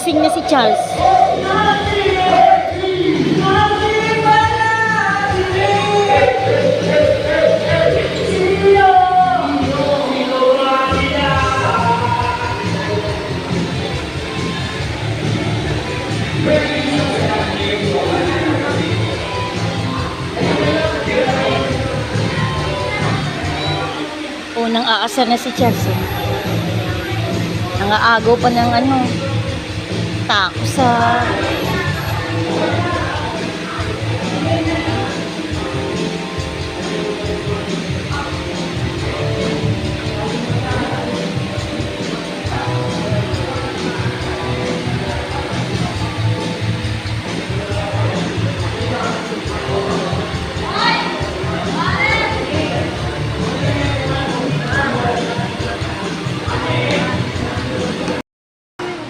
lasing na si Charles. Unang aasar na si Charles. Nangaagaw pa ng ano, tako sa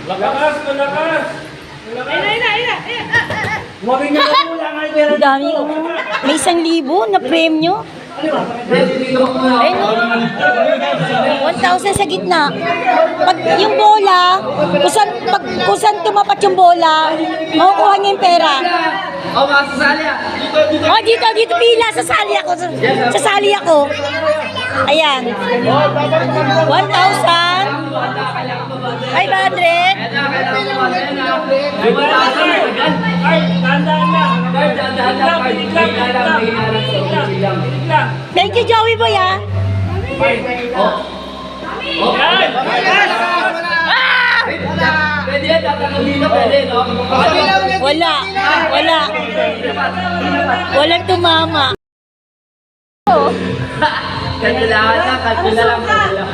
Lakas, malakas! Huwag niyo na po lang ay pera. ang dami. May 1,000 na premyo. Ayun, 1,000 sa gitna. Pag yung bola, kung saan tumapat yung bola, makukuha niya yung pera. Oh, masasali ah. Oh, dito pila. Sasali ako. Sasali ako. Ayan. 1,000. 500. Thank you, Joey Boy, ah. Pwede yan, tatanungin na pwede, no? Wala. Walang tumama. Kandilahan na, kandilahan lang.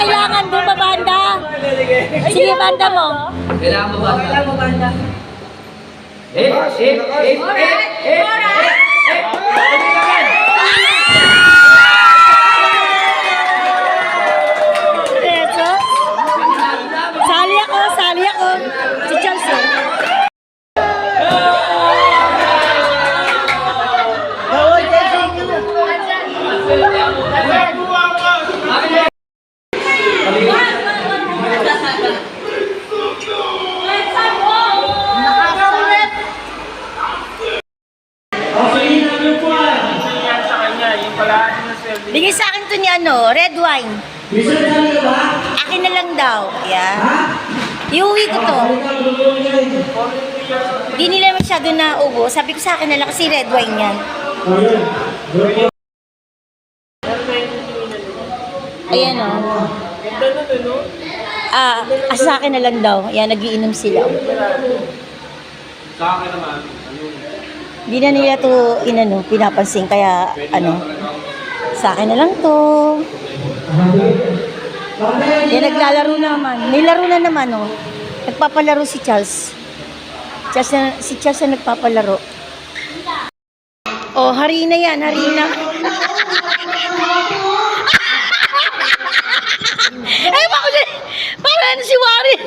Kailangan doon ba banda? Sige, banda mo. Kailangan mo banda. Diretso. Sali ako. Si Chelsea. Bigay sa akin to ni red wine. Akin na lang daw. Yeah. Iuwi ko to. Hindi nila masyado na ubo. Sabi ko sa akin na lang kasi red wine yan. Ayan o. Sa akin na lang daw. Yan, nagiinom sila. Sa akin naman, Hindi na nila to pinapansin. Kaya sa akin na lang to. Yan, naglalaro naman. Nilaro na naman, oh. Nagpapalaro si Charles. Si Charles na nagpapalaro. Oh, harina yan, harina. Ay, bakit? Parang si Warren.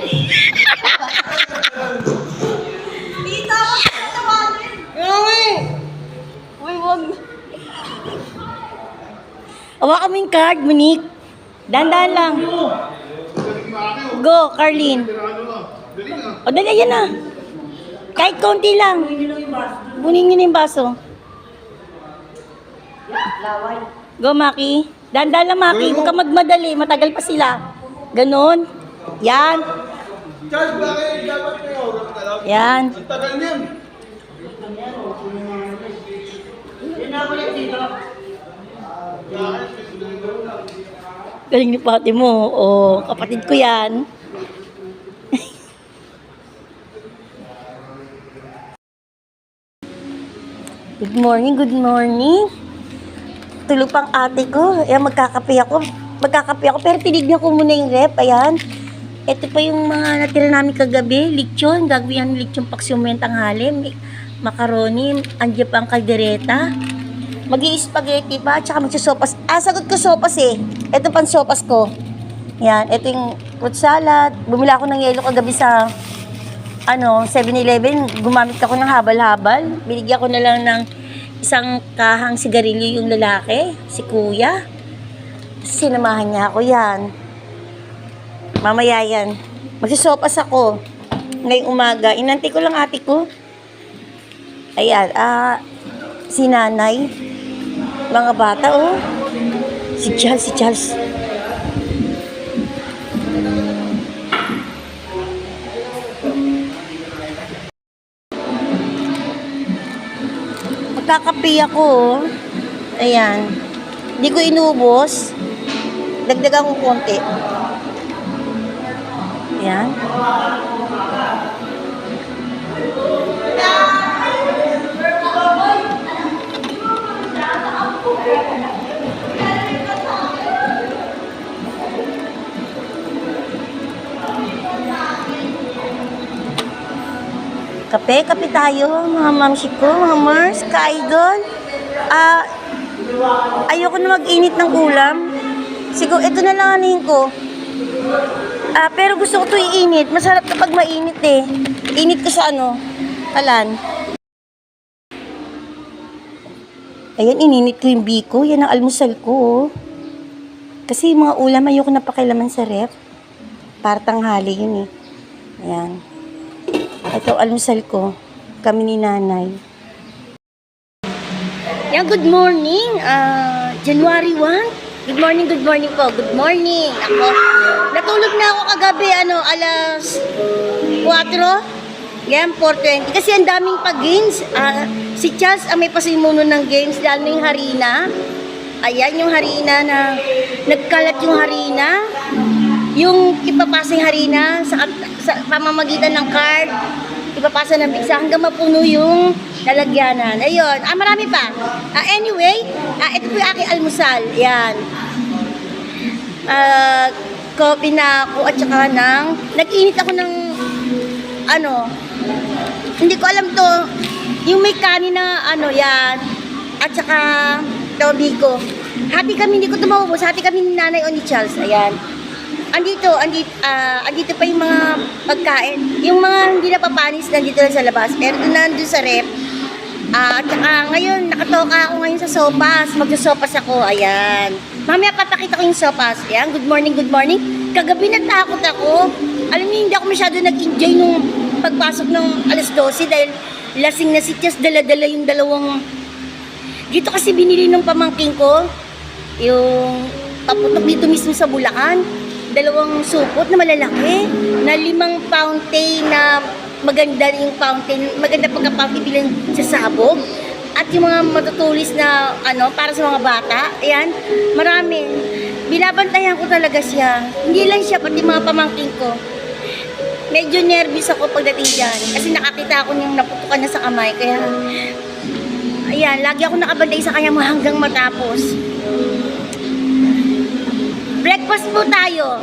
Dito ako sa Warren. Uy, wag. Awa kaming card, Monique. Dahan-dahan lang. Go, Carlene. O, dali, yan na. Kahit konti lang. Bunin nyo na yung baso. Go, Maki. Dahan-dahan lang, Maki. Huwag ka magmadali. Matagal pa sila. Ganon. Yan. Charles, bakit dapat may oras na lang? Yan. Ang tagal niyan. Galing ni Pati mo. O, kapatid ko yan. Good morning, good morning. Tulog pang ate ko. Ayan, magkakape ako. Pero tinignan ko muna yung rep. Ayan. Ito pa yung mga natira namin kagabi. Lechon. Gagawin yung lechon paksiumen tanghali. Macaroni. Andiyan pa ang kaldereta. Mag-i-spaghetti pa. Tsaka magsasopas. Sagot ko sopas eh. Ito pang sopas ko. Yan. Ito yung fruit salad. Bumili ako ng yelo kagabi sa 7-Eleven. Gumamit ako ng habal-habal. Binigyan ko na lang ng isang kahang sigarilyo yung lalaki. Si kuya. Sinamahan niya ako yan. Mamaya yan. Magsisopas ako. Ngayong umaga. Inantay ko lang ate ko. Ayan, si nanay. Mga bata, oh. Si Charles. Magkakape ako, oh. Ayan. Hindi ko inubos. Dagdagan ko konti. Ayan. Kape tayo, mga mamsi ko, mga mers, ka-idol. Ayoko na mag-init ng ulam. Siguro, ito na lang anihin ko. Pero gusto ko ito iinit. Masarap kapag mainit eh. Init ko sa alan. Ayan, ininit ko yung biko. Yan ang almusal ko, oh. Kasi yung mga ulam, ayoko na pakilaman sa ref. Para tanghali yun eh. Ayan. Ito almusal ko. Kami ni nanay. Yan, good morning. January 1. Good morning po. Good morning. Ako, natulog na ako kagabi, alas 4. Yan, 4:20. Kasi ang daming pag-games. Si Charles, may pasimuno ng games, lalo na yung harina. Ayan, yung harina na nagkalat yung harina. Yung ipapasa yung harina sa pamamagitan ng card. Ipapasa ng bigsa hanggang mapuno yung lalagyanan. Ayun. Marami pa. Anyway, ito po yung aking almusal. Yan. Coffee na ako at saka nag-init ako ng hindi ko alam to. Yung may kanin na yan. At saka biko. Hati kami, hindi ko ito maubos. Hati kami ni nanay o ni Charles. Ayan. Andito pa yung mga pagkain. Yung mga hindi napapanis, nandito lang sa labas. Pero nandun sa rep. At saka ngayon, nakatoka ako ngayon sa sopas. Magsasopas ako. Ayan. Mamaya papakita ko yung sopas. Ayan. Good morning. Kagabi natakot ako. Alam niyo, hindi ako masyado nag-enjoy nung pagpasok ng alas 12 dahil lasing na si Tias, dala-dala yung dalawang. Dito kasi binili ng pamangking ko. Yung paputok dito mismo sa Bulacan. Dalawang supot na malalaki na 5 fountain na maganda yung fountain, maganda pagka-fountain bilang sa sabog at yung mga matutulis na para sa mga bata. Ayan, marami. Binabantayan ko talaga siya. Hindi lang siya, pati mga pamangkin ko. Medyo nervous ako pagdating dyan kasi nakakita ako niyang naputukan na sa kamay. Kaya ayan, lagi ako nakabantay sa kanya hanggang matapos. Breakfast po tayo.